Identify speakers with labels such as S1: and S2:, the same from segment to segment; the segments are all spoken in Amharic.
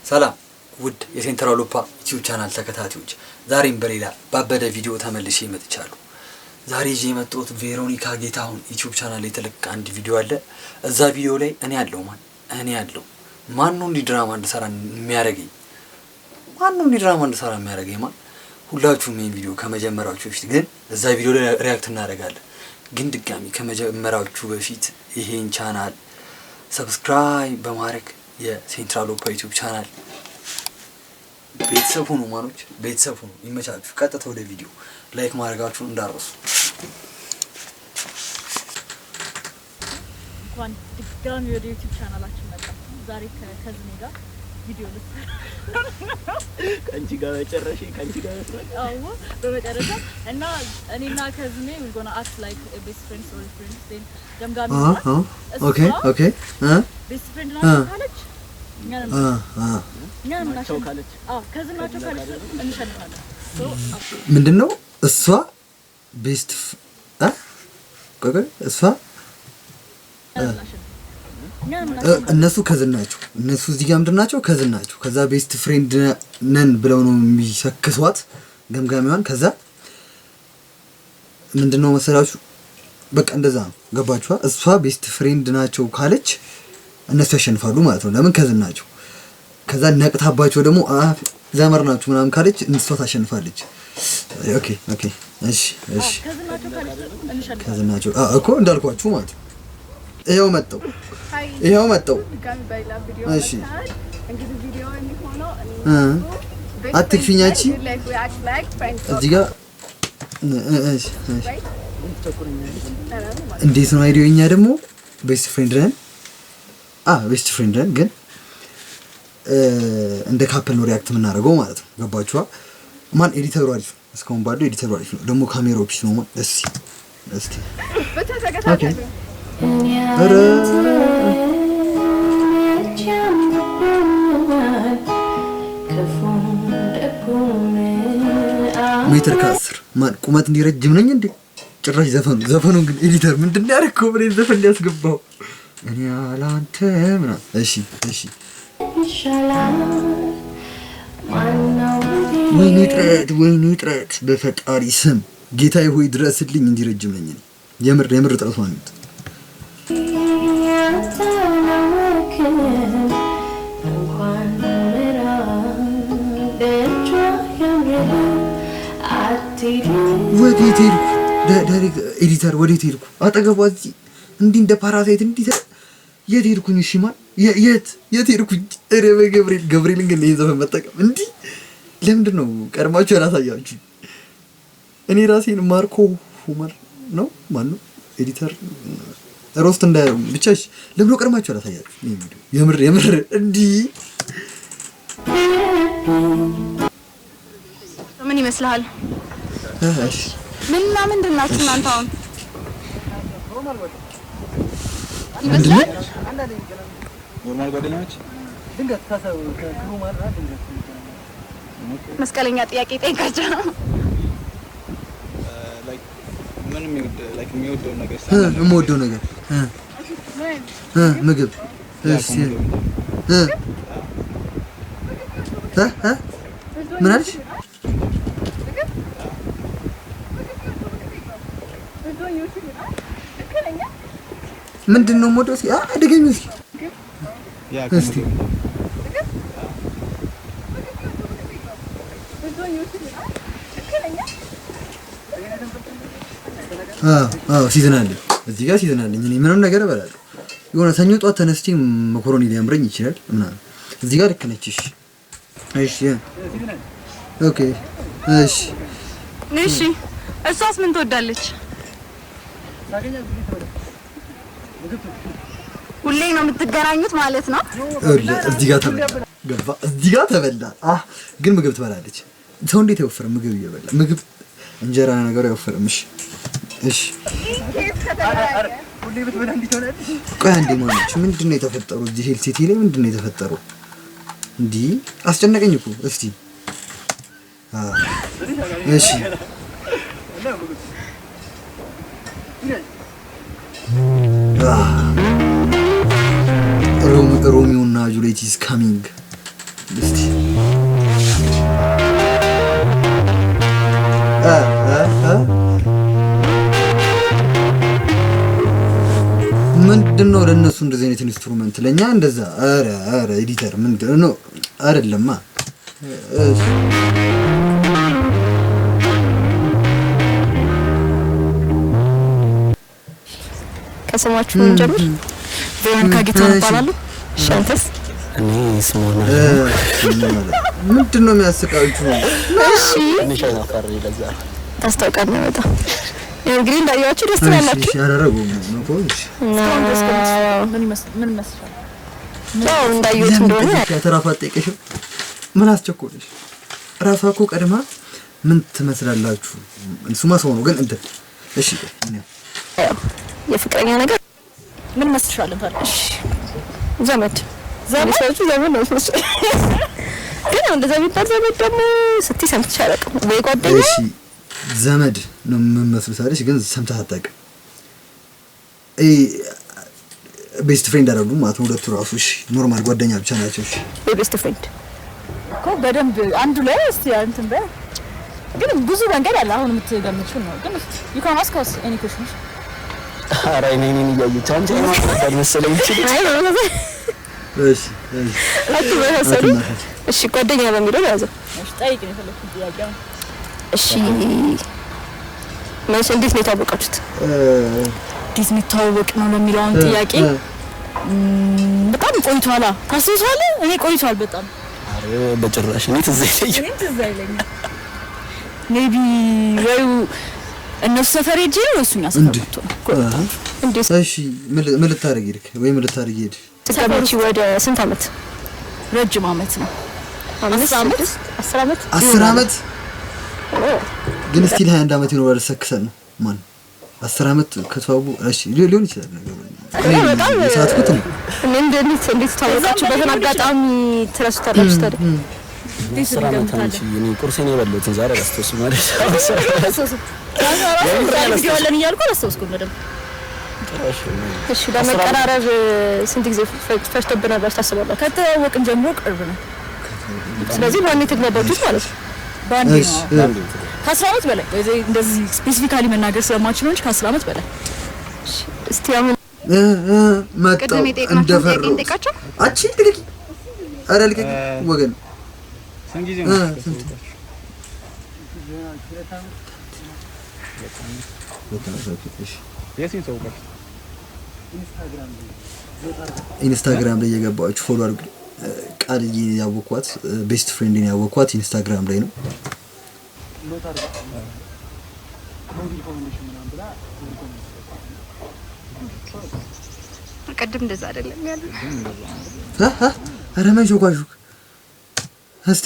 S1: ሰላም ውድ የሴንትራል ሎፓ ዩቲዩብ ቻናል ተከታታዮች፣ ዛሬም በሌላ ባበደ ቪዲዮ ተመልሼ መጥቻለሁ። ዛሬ ይዤ የመጣሁት ቬሮኒካ ጌታሁን ዩቲዩብ ቻናል ላይ የተለቀቀ አንድ ቪዲዮ አለ። እዛ ቪዲዮ ላይ እኔ ያለው ማን ነው እንዲ ድራማ እንድሰራ የሚያደርገኝ? ማን ሁላችሁም ይሄን ቪዲዮ ከመጀመራችሁ በፊት ግን እዛ ቪዲዮ ላይ ሪያክት እናደርጋለን። ግን ድጋሚ ከመጀመራችሁ በፊት ይሄን ቻናል ሰብስክራይብ በማድረግ የሴንትራል ሎፓ ዩቲዩብ ቻናል ቤተሰብ ሁኑ። ማኖች ቤተሰብ ሁኑ። ይመቻችሁ። ቀጥታ ወደ ቪዲዮ ላይክ ማድረጋችሁን እንዳትረሱ።
S2: እንኳን ድጋሚ ወደ ዩቲዩብ ቻናላችን መጣ። ዛሬ ከዝኔ ጋር ቪዲዮ ልትሰራ
S3: ከአንቺ ጋር
S2: በመጨረሻ እና እኔና ከዝኔ we gonna act like a best friends or friends then ገምጋሚ
S1: ኦኬ
S2: ቤስት ፍሬንድ ናቸው ካለች ናቸው ካለች ከዝናቸው ካለች እንሸንፋለን።
S1: ምንድነው እሷ ቤስት እሷ እነሱ ከዝናቸው እነሱ እዚህ ጋር ምንድናቸው ከዝናቸው ከዛ ቤስት ፍሬንድ ነን ብለው ነው የሚሰክሷት ገምጋሚዋን። ከዛ ምንድነው መሰላችሁ በቃ እንደዛ ነው። ገባችኋ? እሷ ቤስት ፍሬንድ ናቸው ካለች እነሱ ያሸንፋሉ ማለት ነው። ለምን ከዝናቸው። ከዛ ነቅታባቸው ደግሞ ዘመር ናችሁ ምናምን ካለች እሷ ታሸንፋለች። ኦኬ እሺ ከዝናቸው እኮ እንዳልኳችሁ ማለት ነው። ይሄው መጣው እሺ አትክፊኛቺ እዚህ ጋር እንዴት ነው አይዲዮ? እኛ ደግሞ ቤስት ፍሬንድ ነን ግን እንደ ካፕል ነው ሪያክት የምናደርገው ማለት ነው። ገባችኋ? ማን ኤዲተሩ አሪፍ ነው። እስካሁን ባለው ኤዲተሩ አሪፍ ነው። ደግሞ ካሜራው ፒስ ነው። እስቲ ኦኬ ሜትር ከ10 ማን ቁመት እንዲረጅም ነኝ እንዴ? ጭራሽ ዘፈኑን ግን ኤዲተር ምንድነው ያደረገው? ብሬ ዘፈን ሊያስገባው እኔ አላንተ ምናምን። እሺ ወይኔ ጥረት በፈጣሪ ስም ጌታዬ ሆይ ድረስልኝ፣ እንዲረጅም ነኝ እኔ የምር ጥረት ማለት ወዴት ሄድኩ? ኤዲተር ወዴት ሄድኩ? አጠገቧ እዚህ እንዲህ እንደ ፓራሳይት እንዲህ የት ሄድኩኝ? እሺ ማን የት ሄድኩኝ? ኧረ በገብርኤልን ግን ይሄን ዘፈን መጠቀም እንዲህ ለምንድን ነው ቀድማችሁ ያላሳያችሁ? እኔ ራሴን ማርኮ ሁመር ነው ማን ነው ኤዲተር ሮስት እንደ ብቻሽ ለምን ነው ቀድማችሁ ያላሳያችሁ? የምር እንዲህ
S2: ምን ይመስልሃል?
S1: እሺ
S2: ምንድን ናችሁ እናንተ? አሁን
S3: ኖርማል ጓደኞች
S1: ድንገት ታሰው ከሩማል ድንገት
S2: መስቀለኛ ጥያቄ ጠይቃቸው።
S3: ምንም የሚወደው ነገር
S1: የምወደው ነገር ምግብ ምን አልሽ? ምንድን ነው የምወደው? አድገኝ እስኪ ሲዝናለኝ እዚህ ጋር ሲዝናለኝ እኔ ምንም ነገር እበላለሁ። የሆነ ሰኞ ጧት ተነስቼ መኮሮኒ ሊያምረኝ ይችላል ምናምን። እዚህ ጋር ልክ ነች። እሺ ኦኬ እሺ
S2: እሷስ ምን ትወዳለች? ሁሌ ነው የምትገናኙት ማለት ነው?
S1: እዚህ ጋር ተበላ ግን ምግብ ትበላለች። ሰው እንዴት አይወፍርም? ምግብ እየበላ ምግብ እንጀራ ነገር አይወፍርም። እሺ ቆይ አንዴ ማለች ምንድነው የተፈጠረው? እዚህ ሄል ሲቲ ላይ ምንድነው የተፈጠረው? እንዲህ አስጨነቀኝ እኮ። እስቲ እሺ ሮሚዮ እና ጁሊየት ኢዝ ካሚንግ እስቲ ምንድነው ለነሱ እንደዚህ አይነት ኢንስትሩመንት ለኛ እንደዛ? አረ ኤዲተር ምንድነው? አይደለማ
S4: ከስማችሁ እንጀምር። ቬሮኒካ ጌታነው እባላለሁ። ሻንተስ
S5: እኔ ስሞና
S1: ምንድነው የሚያስቃችሁ?
S4: እሺ
S5: ትንሽ አፋር ይለዛ
S4: ታስታውቃለህ በጣም እንግዲህ እንዳያችሁ ደስ ትላላችሁ።
S1: እሺ ያደረጉ ነው ኮሽ
S2: ምን መስራት
S4: ያው እንዳያችሁ እንደሆነ
S1: ያተራፋት ጠይቀሽ ምን አስቸኮለሽ? ራሷ እኮ ቀድማ ምን ትመስላላችሁ? እሱማ ሰው ነው ግን እንትን እሺ
S4: ያው የፍቅረኛ ነገር
S2: ምን መስልሻለን ታዲያ?
S4: እሺ ዘመድ ዘመድ ነው እሱ ግን እንደዛ ቢባል ዘመድ ደግሞ ስትይ ሰምተሽ አላውቅም ወይ ጓደኛ?
S1: እሺ ዘመድ ነው የምመስሉት አይደል? ግን ሰምተህ አታውቅም። ቤስት ፍሬንድ አይደሉም ማለት ነው ሁለቱ ራሱ። እሺ ኖርማል ጓደኛ ብቻ ናቸው። እሺ
S4: ቤስት ፍሬንድ
S2: እኮ በደንብ አንዱ ላይ እስቲ እንትን በይ። ግን ብዙ መንገድ አለ አሁን የምትገምቺው ነው። ግን you can ask us any questions።
S5: ኧረ እኔን እያየች አንቺ ማስረዳት መሰለኝ ይችላል።
S4: አይ ነው
S1: እሺ
S4: እሺ ጓደኛ በሚለው ያዘው።
S2: እሺ ጠይቂ ነው የፈለኩት ጥያቄ።
S4: እሺ ማለት እንዴት ነው የታወቃችሁት?
S2: እንዴት ነው የተዋወቅ ነው ለሚለው ጥያቄ በጣም ቆይቷል። ታስታውሳለህ? እኔ ቆይቷል በጣም።
S5: ኧረ በጭራሽ እኔ ትዝ አይለኝም።
S2: እኔ ትዝ አይለኝም። ሜቢ ወይ እነሱ ሰፈር ሄጄ ነው እሱኛ ሰፈር መጥቶ ነው።
S4: እንዴት
S1: እሺ ምን ልታረጊ ሄድክ? ወይ ምን ልታረጊ ሄድሽ?
S4: ተሰበች ወደ ስንት አመት?
S2: ረጅም አመት ነው።
S4: 10 አመት
S1: 10 አመት ግን ስቲል 21 አመት ይኖራል። ሰክሰን ነው ማን 10 አመት ከተዋቡ እሺ ሊሆን ይችላል ነገር
S4: እኔ በጣም
S1: ሳትኩት ነው።
S4: እንዴት ታወቃችሁ? በተን አጋጣሚ ትረሱታላችሁ ታዲያ?
S5: ስራ መታንቺ እኔ ቁርሴን የበላሁትን ዛሬ አስታውሱ ማለት
S2: ቪዲዮ አለን እያልኩ አላስታውስኩም በደምብ።
S4: እሺ ለመቀራረብ ስንት ጊዜ ፈጅቶብን ነበር ታስባላችሁ?
S2: ከተዋወቅን ጀምሮ ቅርብ ነው።
S4: ስለዚህ ማን የተግባባችሁት ማለት ነው?
S2: ባንዴ ነው። ከ10 አመት በላይ እንደዚህ ስፔሲፊካሊ መናገር ስለማልችል ነው እንጂ ከ10 አመት በላይ።
S4: እስቲ አሁን
S1: መጣው እንደፈረው አቺ ልቀቂ፣ ኧረ ልቀቂ ወገን
S3: ሰንጊዜ
S1: ኢንስታግራም ላይ የገባችሁ ፎሎ አድርጉ። ቃልዬ ያወኳት ቤስት ፍሬንድ ያወኳት ኢንስታግራም ላይ ነው።
S4: ቀድም እንደዛ አይደለም ያለው
S1: ኧረ መንሾካሾክ እስቲ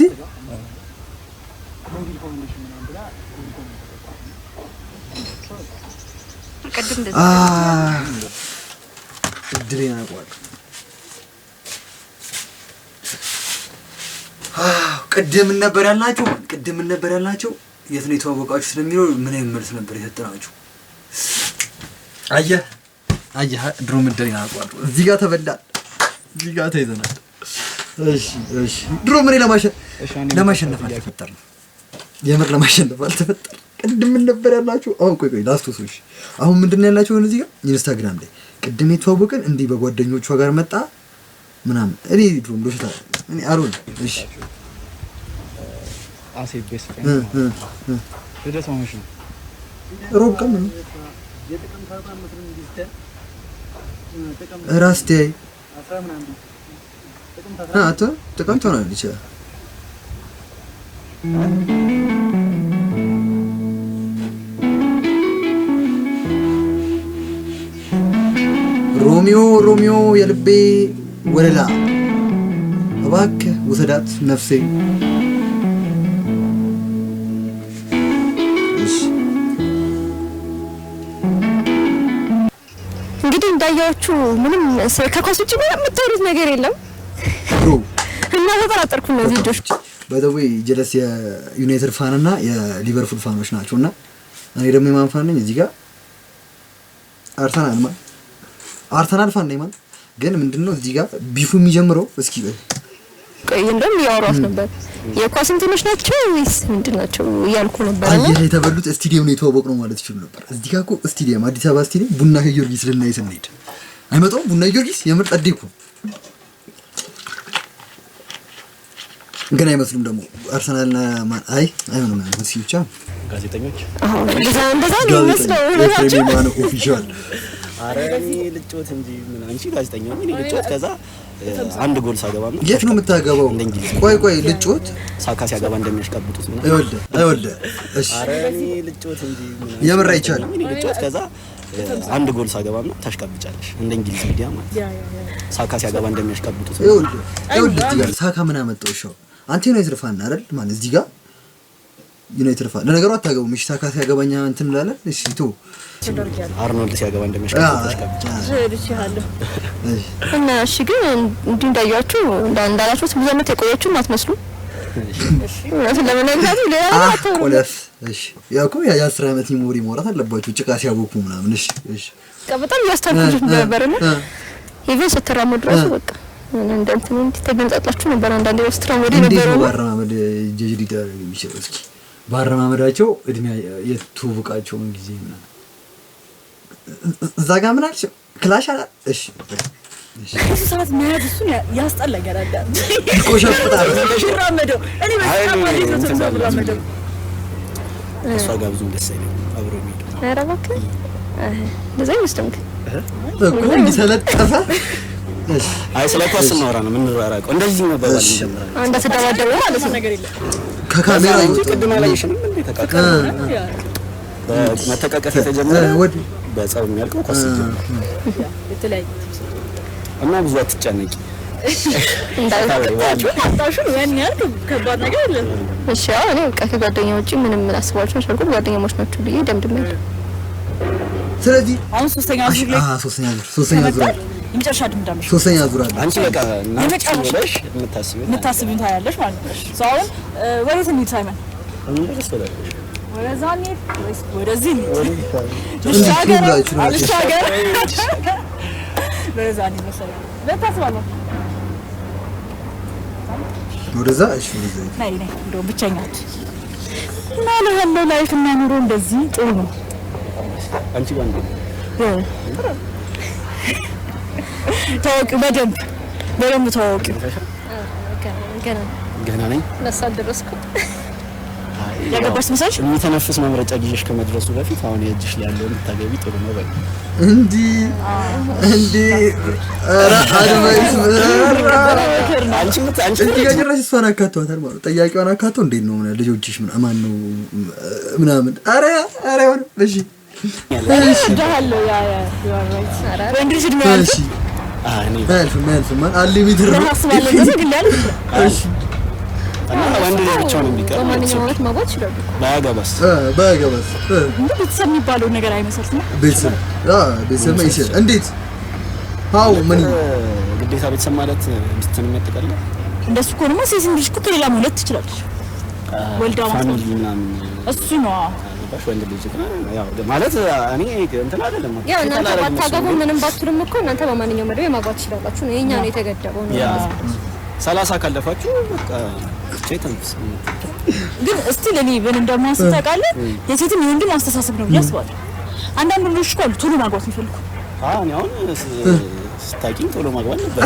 S4: ቀድም እንደዛ
S1: እድሌን አውቀዋለሁ። ቅድም ነበር ያልናቸው የት ነው የተዋወቃችሁ ስለሚለው ምን አይነት መልስ ነበር የሰጠናችሁ? አየህ ድሮም እድሌን አውቀዋለሁ። እዚህ ጋር ተበላል፣ እዚህ ጋር ተይዘናል። እሺ ድሮም እኔ ለማሸነፍ አልተፈጠርንም። የምር ለማሸነፍ አልተፈጠርንም። ቅድም ነበር ያላችሁ። አሁን ቆይ ላስቶሶሽ አሁን ምንድነው ያላችሁ? እዚህ ጋር ኢንስታግራም ላይ ቅድም የተዋወቀን እንዲህ በጓደኞቿ ጋር መጣ ምናምን እኔ ድሮም ሎሽታ እኔ አሮን እሺ
S3: አሴ ቤስት ፍሬንድ ለደስ ማሽ ነው
S1: ሮብ ቀን ነው ራስቴ አቶ ጥቅምት ሆነ ይችላል ሮሚዮ የልቤ ወለላ እባክህ ውሰዳት ነፍሴ።
S4: እንግዲህ እንዳያችሁ ምንም ከኳስ ውጪ ምንም የምታወሩት ነገር የለም እና ተጠራጠርኩ። እነዚህ ልጆች
S1: በደዌ ጀለስ የዩናይትድ ፋን እና የሊቨርፑል ፋኖች ናቸውና እኔ ደግሞ የማን ፋን ነኝ? እዚህ ጋር አርሰናል ፋን ነኝ ማለት ግን ምንድነው እዚህ ጋር ቢፉ የሚጀምረው? እስኪ
S4: ቆይ እንደም ያወራስ ነበር የኳስ እንትኖች ናቸው ወይስ ምንድን ናቸው እያልኩ ነበር
S1: አየህ የተበሉት ስቴዲየም ነው የተዋወቅ ነው ማለት ይችላል ነበር እዚህ ጋር እኮ ስቴዲየም አዲስ አበባ ስቴዲየም ቡና ጊዮርጊስ ልናይ ስንሄድ አይመጣው ቡና ጊዮርጊስ የምር ጠዴኩ ግን አይመስሉም ደግሞ አርሰናልና ማን አይሆንም እዚህ ብቻ
S5: ጋዜጠኞች
S4: እንደዛ ነው የሚመስለው
S1: ለታቸው ማን ኦፊሻል
S5: አረኒ ልጮት እንጂ ምን አንቺ ጋዜጠኛ ምን ልጮት ከዛ አንድ ጎል ሳገባና
S1: የት ነው የምታገባው ቆይ ልጮት
S5: ሳካ ሲያገባ እንደሚያሽቀብጡት ነው
S1: አይወልደ እሺ
S5: አረኒ ልጮት እንጂ ምን
S1: የምር አይቻል
S5: ልጮት ከዛ አንድ ጎል ሳገባና ታሽቀብጫለሽ እንደ እንግሊዝ ሚዲያ ማለት ሳካ ሲያገባ እንደሚያሽቀብጡት ነው
S1: አይወልደ ሳካ ምን አመጣው ሻው አንተ ነው ይዝርፋና አይደል ማለት እዚህ ጋር ዩናይትድ ፋን ለነገሩ አታገቡም እሺ ሳካ ሲያገባኛ እንትን እንላለን እሺ ቶ
S5: አርኖልድ ሲያገባ እንደሚያሽቀብጡት
S4: እና እሺ ግን እንዴ እንዳያችሁ እንዳላችሁት ብዙ አመት የቆያችሁ አትመስሉ እሺ ለምን ሌላ
S1: ቆለፍ እሺ ያው እኮ የ10 አመት ሜሞሪ ሞራት አለባችሁ ጭቃ ሲያቦኩ ምናምን እሺ
S4: በጣም ያስታውቁት ነበርና ኢቨን ስትራመዱ ራሱ በቃ እንደንትን ተገንጣጣችሁ ነበር አንዳንዴ ወስትራመዱ ነበርና
S1: ባራማመድ ጀጅዲ የሚችል እስኪ ባራማመዳቸው እድሜ የትውውቃቸው ጊዜ ምናምን እዛ ጋር ምን አልሽ ክላሽ አላ እሺ
S2: እሱ ሰዓት መያዝ እሱን ያስጠላኛል አይደል
S1: ቆሻሻ
S2: ይራመደው እኔ በጣም ማለት ነው ተራመደው
S5: እሷ ጋር ብዙ ደስ አይልም አብሮ የሚሄድ
S4: ኧረ እባክህ እንደዛ ይመስልም
S1: እኮ እንዲሰለጠፈ እሺ
S5: አይ ስለ ኳስ እናወራ ነው ምን እንራራቀው እንደዚህ ነው ባባል እንደምራ
S4: አንተ ተደባደበ ማለት ነው
S2: ነገር የለም
S1: ከካሜራ
S5: ቅድም አላየሽንም እንዴ ተቃቀረ በመተቃቀፍ የተጀመረ በጸብ የሚያልቀው ኳስ
S2: የተለያየ
S5: እና ብዙ አትጨነቂ
S2: እንዳታጣሹ ያን ያልክ ከባድ ነገር የለም
S4: እሺ እኔ በቃ ከጓደኛው ውጪ ምንም አስባችሁ አልኩ ጓደኛሞች ናችሁ ብዬ ደምድሜ
S1: ስለዚህ
S2: አሁን ሶስተኛ ዙር የመጨረሻ ድምዳሜ
S1: ሶስተኛ ዙር አለ
S5: አንቺ በቃ እናንቺ
S2: የምታስቢው ታያለሽ ማለት ነው ሰው አሁን ወዴት እንሂድ ሳይመን ወደዛ እንሂድ ወይስ ወደዚህ ልሻገር ወደዛ እንሂድ መሰለኝ ለታስባለሁ
S1: ወደዛ እሺ
S2: ነይ እንደው ብቻኛት እና ለህለው ላይፍ እና ኑሮ እንደዚህ ጥሩ ነው
S5: አንቺ ባንዴ
S2: ታውቂ በደንብ ታውቂ
S5: ገና ነኝ
S4: ለሳደረስኩ
S2: ያገባሽ መሰለሽ
S5: የሚተነፍስ መምረጫ ጊዜሽ ከመድረሱ በፊት አሁን የእጅሽ ላይ ያለው እንድታገቢ ጥሩ ነው በቃ
S1: እንዲ ኧረ አድማይስ አንቺ ጋር እሷን አካቷታል ማለት ጠያቂዋን አካቶ እንዴት ነው ልጆችሽ ማን ነው ምናምን ኧረ ይሁን እሺ
S2: ዳሃሎ ያ ወንድሽ ድም ያልሽ
S1: መልፍ ማን አሊሚትር ነው እሺ
S5: እና ወንድ ልጅ ብቻውን የሚቀር
S4: በማንኛውም ወቅት ማግባት ይችላል
S5: ባያገባስ
S2: እንዴ ቤተሰብ የሚባለው ነገር አይመስልም
S1: ቤተሰብ ማይሰል እንዴት አው ምን
S5: ግዴታ ቤተሰብ ማለት ሚስትን የሚያጠቃልል
S2: እንደሱ ከሆነማ ሴት ልጅ እኮ ከሌላ ማለት ትችላለች ወልዳ
S5: ፋሚሊ ምናምን
S2: እሱ ነው
S5: ባሽ ወንድ ልጅ ያው ማለት እኔ እንትን አይደለም
S4: ያው እናንተ ባታገቡ ምንም ባትሉም እኮ እናንተ በማንኛውም መደብ ማግባት ትችላላችሁ ነው የኛ ነው የተገደበው ነው
S5: 30 ካለፋችሁ በቃ ቼታንስ
S2: ግን እስቲ ለኔ ምን እንደማስብ ታውቃለህ የሴትም የወንድም አስተሳሰብ ነው ያስባል አንዳንድ ልጆች እኮ ቶሎ ማግባት ይፈልጉ
S5: እኔ አሁን ስታቂኝ ቶሎ ማግባት ነበር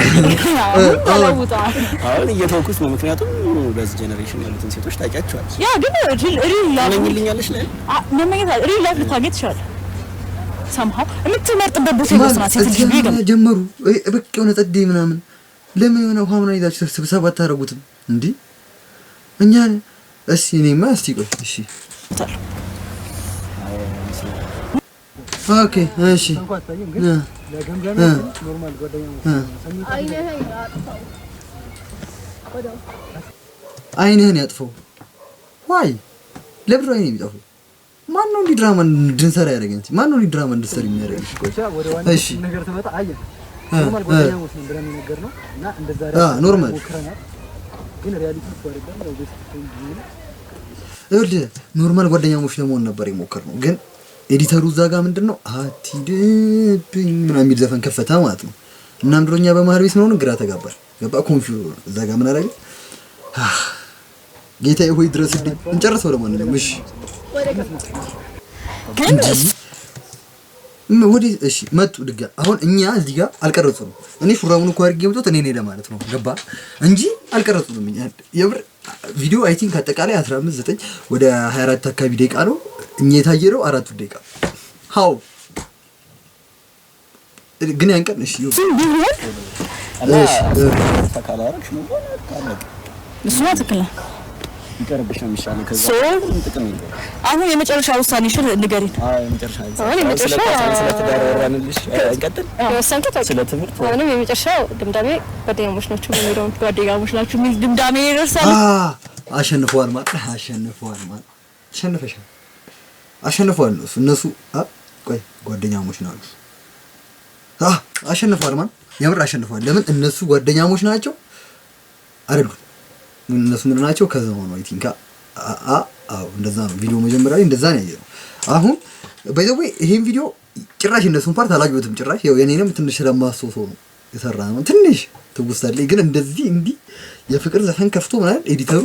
S5: አሁን እየተወኩት ነው ምክንያቱም በዚህ ጄኔሬሽን ያሉትን ሴቶች ታውቂያቸዋለሽ
S2: ያ ግን ሪል
S5: ለምኝልኛለሽ ላይ
S2: ሪል ላይፍ ልታገኝ ትችላለህ somehow የምትመርጥበት ቦታ ይወስናል ሴት ልጅ ቢገም
S1: ጀመሩ በቃ የሆነ ጠዴ ምናምን ለምን የሆነ ውሃ ምናምን ይዛችሁ ስብሰባ አታደርጉትም እንዴ እኛ እሺ እኔማ እስቲ ቆይ እሺ ኦኬ እሺ
S3: ኖርማል ጓደኛው
S1: አይንህን ያጥፈው ዋይ ለብሮ አይኔ የሚጠፋው ማን ነው እንዲህ ድራማ እንድንሰራ ያደረገኝ ማን ነው እንዲህ ድራማ እንድንሰራ የሚያደርግሽ ቆይ እሺ
S3: ነገር ተመጣ አየህ ኖርማል ጓደኛው ነው ብለን ነገር ነው እና እንደዛ
S1: ኖርማል
S3: ግን ሪያሊቲ እኮ አይደለም ነው ቤት
S1: ኖርማል ጓደኛሞች ለመሆን ነበር የሞከርነው ግን ኤዲተሩ እዛ ጋር ምንድነው አትሂድብኝ ምናምን የሚል ዘፈን ከፈታ ማለት ነው እና ምድሮኛ በመሀል ቤት ነው ግራ ተጋባል ገባ ኮንፊውዝ እዛ ጋር ምን አደረገ ጌታዬ ሆይ ድረስልኝ እንጨርሰው ለማንኛውም እሺ ግን ወዲ እሺ መጡ ድጋ አሁን እኛ እዚህ ጋር አልቀረጹም እኔ ሹራቡን እኮ አድርጌ መጥቶት እኔ ነኝ ለማለት ነው ገባ እንጂ አልቀረጹም እኛ የብር ቪዲዮ አይ ቲንክ አጠቃላይ 15 9 ወደ 24 አካባቢ ደቂቃ ነው እኛ የታየረው 4 ደቂቃ ሃው ግን ያንቀን እሺ
S5: ተካላረክሽ ነው ታለቅ
S2: እሱ ነው ትክክል
S5: ይቀርብሽ ነው የሚሻለው ከዛ ጥቅም ይለው
S2: አሁን የመጨረሻ ውሳኔሽን ንገሪን
S5: የመጨረሻ
S4: አሁን የመጨረሻ
S5: ስለተዳረራንልሽ እንቀጥል
S4: ወሰንከት
S5: ስለ ትምህርት
S4: አሁንም የመጨረሻው ድምዳሜ ጓደኛሞች ናቸው የሚለውን ጓደኛሞች ናቸው የሚል ድምዳሜ ይደርሳል
S1: አሸንፈዋል ማለት አሸንፈዋል እነሱ ቆይ ጓደኛሞች ናቸው አሸንፈዋል ማለት የምር አሸንፈዋል ለምን እነሱ ጓደኛሞች ናቸው አይደሉም እነሱ ምን ናቸው ከዘመኑ አይ ቲንክ አዎ እንደዛ ነው ቪዲዮ መጀመሪያ ላይ እንደዛ ነው ያየው አሁን ባይ ዘ ወይ ይሄን ቪዲዮ ጭራሽ እነሱን ፓርት አላየሁትም ጭራሽ ያው የኔንም ትንሽ ለማስታወስ ነው የሰራነው ትንሽ ትውስታለኝ ግን እንደዚህ እንዲህ የፍቅር ዘፈን ከፍቶ ማለት ኤዲተሩ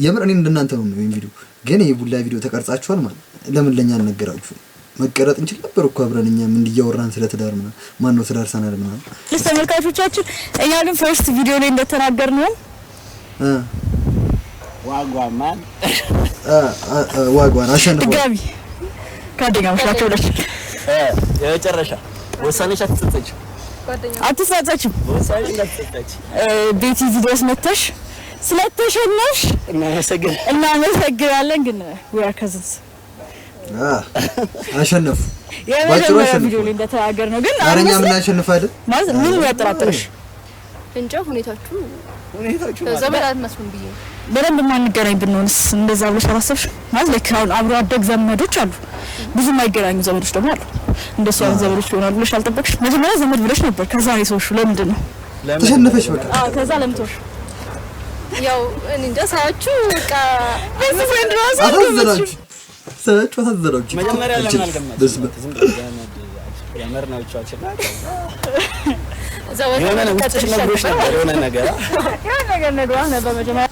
S1: የምር እኔ እንደናንተ ነው ይሄን ቪዲዮ ግን ይሄ ቡላ ቪዲዮ ተቀርጻችኋል ማለት ለምን ለኛ አልነገራችሁ መቀረጥ እንችል ነበር እኮ አብረን እኛም እንዲያወራን ስለ ትዳር ምናምን ማን ነው ትዳር ሰናል ምናምን
S2: ለተመልካቾቻችን እኛ ግን ፈርስት ቪዲዮ ላይ እንደተናገርነው
S5: ዋጓማን
S1: አሸንፈው
S2: ድጋሚ ጓደኛሞች ናቸው ብለሽ
S5: የመጨረሻ ወሳኔሽ
S2: አትጸጸችም
S5: ወሳኔሽ አትጸጸች
S2: ቤቲ ቪዲዮስ መተሽ ስለተሸነሽ እናመሰግናለን ግን we are cousins
S1: አሸነፉ
S2: ባጭሩ ቪዲዮ ላይ እንደተናገርነው ግን
S1: አረኛ ምን አሸንፋለን
S2: ማለት ምን ያጠራጥርሽ
S4: እንጃ ሁኔታችሁ ዘመድ አትመስሉም ብዬ
S2: በደንብ ማንገናኝ ብንሆንስ እንደዛ ብለሽ አላሰብሽ ማለት ለካውን አብሮ አደግ ዘመዶች አሉ ብዙ የማይገናኙ ዘመዶች ደግሞ አሉ እንደሱ አይነት ዘመዶች ይሆናሉ ብለሽ አልጠበቅሽ መጀመሪያ ዘመድ ብለሽ ነበር ከዛ ነው ሰውሽ ለምንድን ነው
S1: ተሸነፈሽ በቃ
S2: ከዛ ለምቶሽ
S4: ያው እንጃ ሳያችሁ በቃ
S2: በዚህ ፍሬንድ ራስ
S1: አሳዘናችሁ
S5: መጀመሪያ ለምን አልገመትሽ ዝም ብለሽ ያመርናችኋችን የሆነ ውስጥሽ ነግሮሽ ነበር የሆነ ነገር
S2: ነግሯት ነበር መጀመሪያ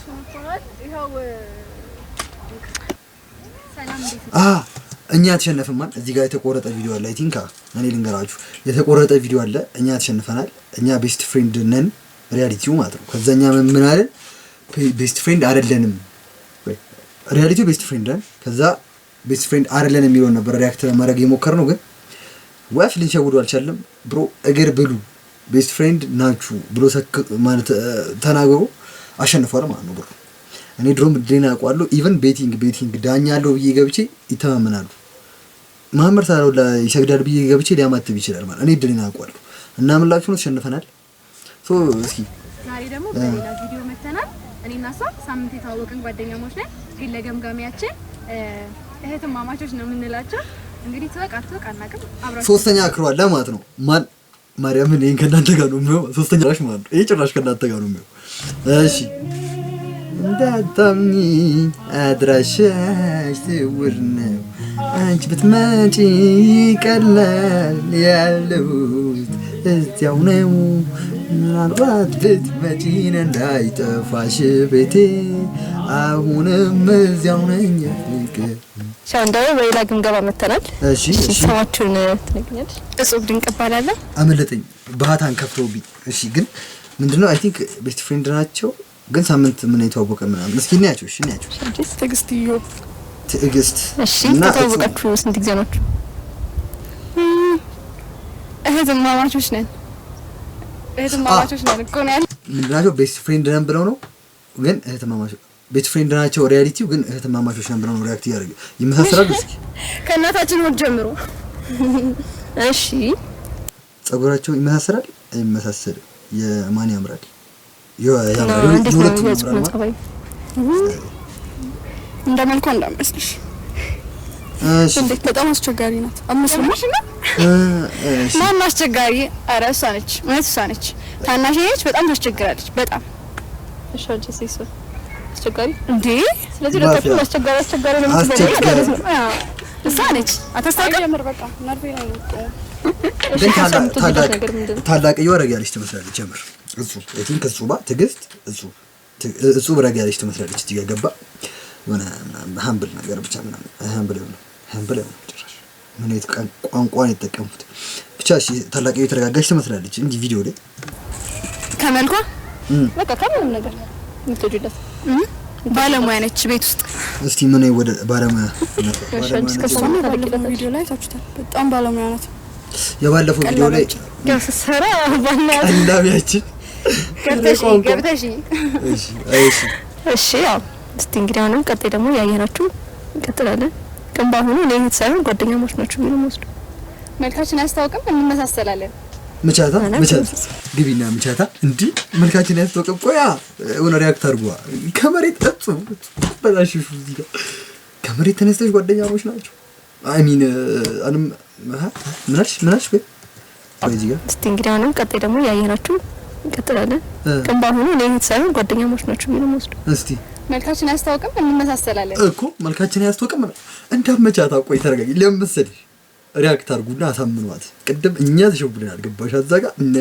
S1: እኛ ተሸነፍማል እዚህ ጋር የተቆረጠ ቪዲዮ አለ አይ ቲንክ እኔ ልንገራችሁ የተቆረጠ ቪዲዮ አለ እኛ ተሸንፈናል እኛ ቤስት ፍሬንድ ነን ሪያሊቲው ማለት ነው ከዛኛ ምን አለ ቤስት ፍሬንድ አይደለንም ሪያሊቲው ቤስት ፍሬንድ ነን ከዛ ቤስት ፍሬንድ አይደለን የሚለው ነበር ሪአክት ለማድረግ የሞከርነው ግን ወፍ ልንሸውዱ አልቻለም ብሮ እግር ብሉ ቤስት ፍሬንድ ናችሁ ብሎ ማለት ተናግሮ አሸንፏል ማለት ነው ብሮ እኔ ድሮም ድሬና አውቀዋለሁ ኢቭን ቤቲንግ ዳኛ አለው ብዬ ገብቼ ይተማመናሉ ማህመድ ታለው ይሰግዳል ብዬ ገብቼ ሊያማትብ ይችላል ማለት እኔ ድሬና አውቀዋለሁ እና ምላችሁ ነው ተሸንፈናል ሶ እስኪ
S6: ዛሬ ደግሞ በሌላ ቪዲዮ መተናል እኔና እሷ ሳምንት የተዋወቅን ጓደኛሞች ነን ግን ለገምጋሚያችን እህትማማቾች ነው የምንላቸው እንግዲህ ተወቃ አናውቅም አብራችሁ
S1: ሶስተኛ አክሯል ማለት ነው ማን ማርያም እኔን ከናንተ ጋር ነው የሚሆነው ሶስተኛ ራሽ ማለት ነው ይሄ ጭራሽ ከናንተ ጋር ነው የሚሆነው እሺ እንዳታምኚ አድራሻሽ ትውር ነው አንቺ ብትመጪ ቀላል ያለሁት እዚያው ነው ምናልባት ብትመጪ እንዳይጠፋሽ ቤቴ አሁንም እዚያው ነኝ ፍቅር
S4: ሻው እንደው በሌላ ግምገማ መተናል
S1: እሺ
S4: ሰማችሁን ትነግኛለሽ እጹብ ድንቅ ባላለ
S1: አመለጠኝ ባህታን ከፍተውብኝ እሺ ግን ምንድነው አይ ቲንክ ቤስት ፍሬንድ ናቸው ግን ሳምንት ምን የተዋወቀ ምናምን እስኪ እናያቸው እሺ እናያቸው ትዕግስት
S4: እሺ ተዋወቃችሁ ስንት ጊዜ ናችሁ
S6: እህትማማቾች ነን እኮ ነው ያለው
S1: ምንድናቸው ቤስት ፍሬንድ ነን ብለው ነው ግን እህትማማቾች ቤስት ፍሬንድ ናቸው ሪያሊቲው ግን እህትማማቾች ነን ብለው ነው ሪአክት ያደርጉ ይመሳሰላሉ እስኪ
S6: ከእናታችን ወድ ጀምሮ
S4: እሺ
S1: ጸጉራቸው ይመሳሰላል አይመሳሰልም የማን ያምራል ያምራል
S6: እንደማልኩ እንዳመስልሽ
S1: እሺ
S6: እንዴት በጣም አስቸጋሪ ናት አመስልሽ ማን አስቸጋሪ ኧረ እሷ ነች ማለት እሷ ነች ታናሽ ነች በጣም ታስቸግራለች በጣም
S4: እሺ አንቺ ሲስ አስቸጋሪ
S6: እንዴ
S4: ስለዚህ ለታችሁ አስቸጋሪ ነው የምትበለው ማለት ነው
S6: እሷ ነች አታስታውቅም በቃ ነርቬ ላይ ነው
S1: ግን ታላቅየው ረጋ ያለች ትመስላለች። ጀምር እሱ ትዕግስት እሱ ረጋ ያለች ትመስላለች። እዚህ ጋር ገባ የሆነ ሀምብል ነገር ብቻ ምናምን ሀምብል ነው ጭራሽ ምን አይነት ቋንቋን የተጠቀሙት ብቻ። እሺ ታላቅየው የተረጋጋች ትመስላለች እንጂ ቪዲዮ ላይ
S6: ከመልኳ በቃ ከምንም ነገር የምትወጂለት ባለሙያ ነች ቤት ውስጥ። እስቲ
S1: ምን ወደ ባለሙያ
S2: ቪዲዮ ላይ ታችሁታል። በጣም ባለሙያ ናት።
S1: የባለፈው ቪዲዮ ላይ
S4: ያሰራ ባናት
S1: አንዳቢያችን
S6: ገብተሽ
S4: እሺ ያው እስቲ እንግዲህ አሁንም ቀጣይ ደግሞ ያየናችሁ እንቀጥላለን። ግን ባሁኑ እኔ ሳይሆን ጓደኛሞች ናችሁ ምን ወስዱ
S6: መልካችን አያስታውቅም እንመሳሰላለን።
S1: ምቻታ ግቢና ምቻታ እንዴ መልካችን ያስተውቀም ቆያ ወነ ሪአክት አድርጓ ከመሬት ጠጡ በላሽሹ እዚህ ጋር ከመሬት ተነስተሽ ጓደኛሞች ናቸው። አይ ሚን አንም ምናሽ በዚህ ጋር
S4: እስቲ እንግዲህ አሁንም ቀጣይ ደግሞ ያየናችሁ እንቀጥላለን። ግን ባሁኑ እኔ ሳይሆን ጓደኛሞች ናችሁ ምን ወስዱ
S6: እስቲ መልካችን አያስታውቅም እንመሳሰላለን
S1: እኮ መልካችን ያስተውቀም እንዳመቻታ ቆይ ተረጋጊ ለምትሰልሽ ሪአክት አድርጉና አሳምኗት። ቅድም እኛ ተሸውደናል ገባሽ? አዛ ጋር እነ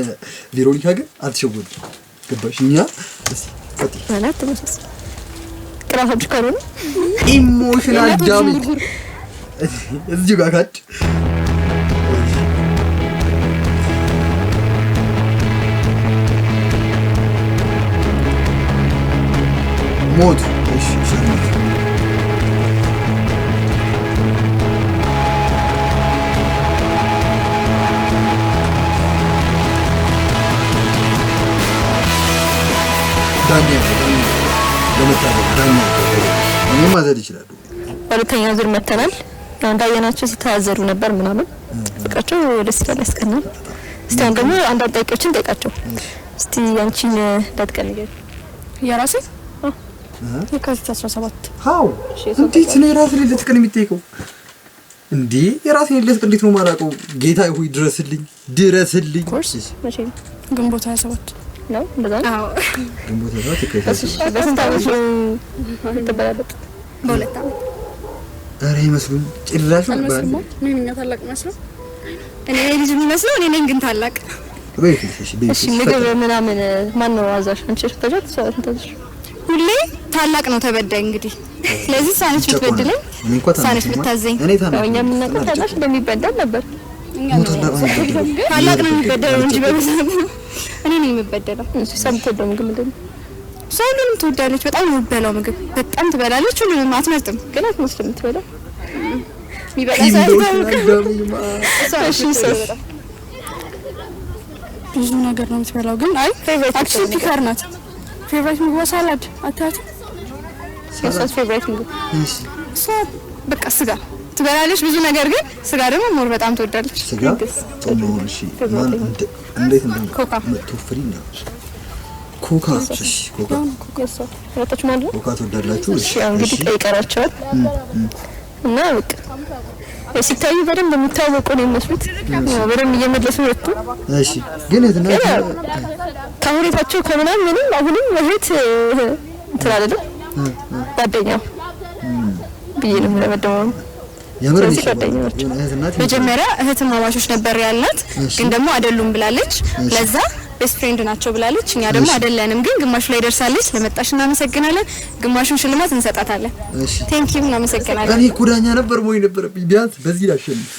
S1: ቬሮኒካ ግን አልተሸወዱም ገባሽ? እኛ እስቲ ቀጥ
S4: ማለት ተመሳስ ክራፋች ካሮን
S1: ኢሞሽናል ዳሜጅ እዚህ ጋር ካድ ሞት እሺ ሸርማት ማዘር ይችላሉ።
S4: ሁለተኛው ዙር መተናል። ያው እንዳየናቸው ሲታዘሩ ነበር ምናምን ፍቅራቸው ደስ ይላል ያስቀናል። እስቲ አሁን ደግሞ አንድ አጣቂዎችን ጠይቃቸው። እስቲ አንቺን ዳጥቀን ይገር
S2: የራሴ የካቲት 17
S1: ሃው እንዴት ነው የራሴን ልትቀን የሚጠይቀው እንዴ? የራሴን ልትቀን እንዴት ነው ማራቀው? ጌታ ሆይ ድረስልኝ
S2: ኮርስ መቼ ነው? ግንቦት 27
S4: ነው እንደዛ ነው።
S2: አዎ
S1: ግንቦት 27
S4: በስንት ዓመት ነው ተበላበት?
S6: በሁለት ዓመት
S1: አረ ይመስሉም ጭራሽ
S6: ምን ታላቅ መስሎ እኔ ልጅ የሚመስለው እኔ ነኝ ግን ታላቅ
S4: እሺ ምግብ ምናምን ማን ነው አዛሽ? አንቺ ተጃት ተጃት
S6: ሁሌ ታላቅ ነው ተበዳይ እንግዲህ። ስለዚህ ሳነች ብትበድለኝ ሳነች ብታዘኝ
S4: እኛ የምናውቀው ታላቅ እንደሚበደል ነበር።
S6: ታላቅ ነው የሚበደለው እንጂ በመሰረቱ እኔ ነኝ የምበደለው።
S4: ሰምተው ምግብ ምንድነው?
S6: ሁሉንም ትወዳለች። በጣም ነው የምትበላው ምግብ በጣም ትበላለች። ሁሉንም አትመርጥም
S4: ግን አትመስልም የምትበላው
S6: የሚበላ ሳይሆን
S2: ብዙ ነገር ነው የምትበላው። ግን አይ አክቹሊ ፒከር ናት። ፌቨራይት ምግቧ ሳላድ አታያት
S4: የሷስ ፌቨራይት ምግብ
S6: በቃ ስጋ ትበላለች ብዙ ነገር ግን ስጋ ደግሞ ሞር በጣም ትወዳለች።
S1: ስጋ ነው እሺ ማን እንዴት እንደም
S6: ኮካ
S1: መጥቶፍሪ ነው ኮካ እሺ ኮካ
S4: ወጣች ማለት ነው።
S1: ኮካ ትወዳላችሁ?
S4: እሺ እንግዲህ ጠይቀራቸዋል እና በቃ ሲታዩ በደንብ የሚታወቁ ነው የሚመስሉት። በደንብ እየመለሱ ወጡ።
S1: እሺ ግን እትና
S4: ከሁኔታቸው ከምናምን ምንም አሁንም እህት እንትን አይደለም ጓደኛው ብዬ ነው የምደመደመው።
S1: የምርሽ
S6: መጀመሪያ እህትማማቾች ነበር ያልናት ግን ደግሞ አይደሉም ብላለች። ለዛ ቤስት ፍሬንድ ናቸው ብላለች። እኛ ደግሞ አይደለንም ግን ግማሹ ላይ ደርሳለች። ለመጣሽ እናመሰግናለን። ግማሹን ሽልማት እንሰጣታለን። ቴንክ ዩ እናመሰግናለን።
S1: እኔ ኩዳኛ ነበር ሞይ ነበር ቢያንስ በዚህ ላሸንፍ።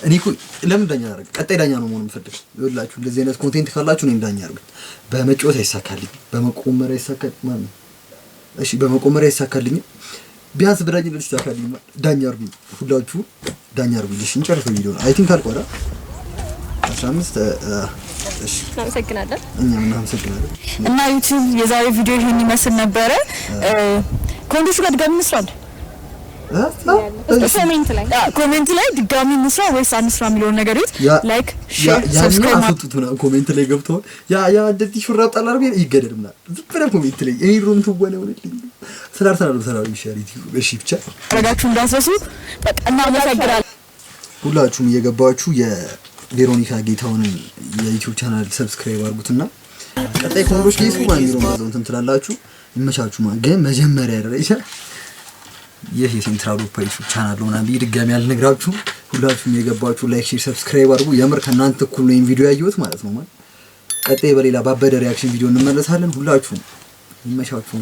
S1: እኔ እኮ ለምን ዳኛ አደረገ? ቀጣይ ዳኛ ነው መሆን የምፈልገው። ይኸውላችሁ እንደዚህ አይነት ኮንቴንት ካላችሁ እኔም ዳኛ አድርጉኝ። በመጫወት አይሳካልኝ፣ በመቆመሪያ ይሳካል ማለት ነው። እሺ በመቆመሪያ ይሳካልኝ፣ ቢያንስ በዳኝነት ይሳካልኝ። ዳኛ አድርጉኝ፣ ሁላችሁ ዳኛ አድርጉኝ። እሺ እንጨርሰው ቪዲዮ ነው። አይ ቲንክ አልቋዳ 15 እሺ
S4: እናመሰግናለን።
S1: እኛም እናመሰግናለን።
S2: እና ዩቲዩብ የዛሬ ቪዲዮ ይሄን ይመስል ነበረ። ኮንዶቹ ጋር ድጋሚ እንስራለን። ኮሜንት ላይ ድጋሚ እንስራ ወይስ አንስራ የሚለውን ነገር ይት ላይክ ሼር ሰብስክራይብ
S1: አትጡት ምናምን ኮሜንት ላይ ገብተው ያ እንደዚህ ሹራብ ጣል አድርገን ይገደል ምናምን ዝም ብለህ ኮሜንት ላይ እኔ ሩም ትወና ሆነልኝ ስላልተናሉ ይሻል ዩቲዩብ። እሺ ብቻ
S2: አረጋችሁ እንዳትረሱ። በቃ እናመሰግናለን።
S1: ሁላችሁም እየገባችሁ የቬሮኒካ ጌታውን የዩቲዩብ ቻናል ሰብስክራይብ አድርጉትና ቀጣይ ኮንዶች ጌሱ ማን ነው ማለት እንትን ትላላችሁ። ይመቻችሁ። ማን ግን መጀመሪያ ደረጃ ይህ የሴንትራል ኦፕሬሽን ቻናል ነው ምናምን ድጋሚ አልነግራችሁም። ሁላችሁም የገባችሁ ላይክ፣ ሼር፣ ሰብስክራይብ አድርጉ። የምር ከእናንተ እኩል ነው ይሄን ቪዲዮ ያየሁት ማለት ነው። ቀጣይ በሌላ ባበደ ሪአክሽን ቪዲዮ እንመለሳለን። ሁላችሁም ይመቻችሁ።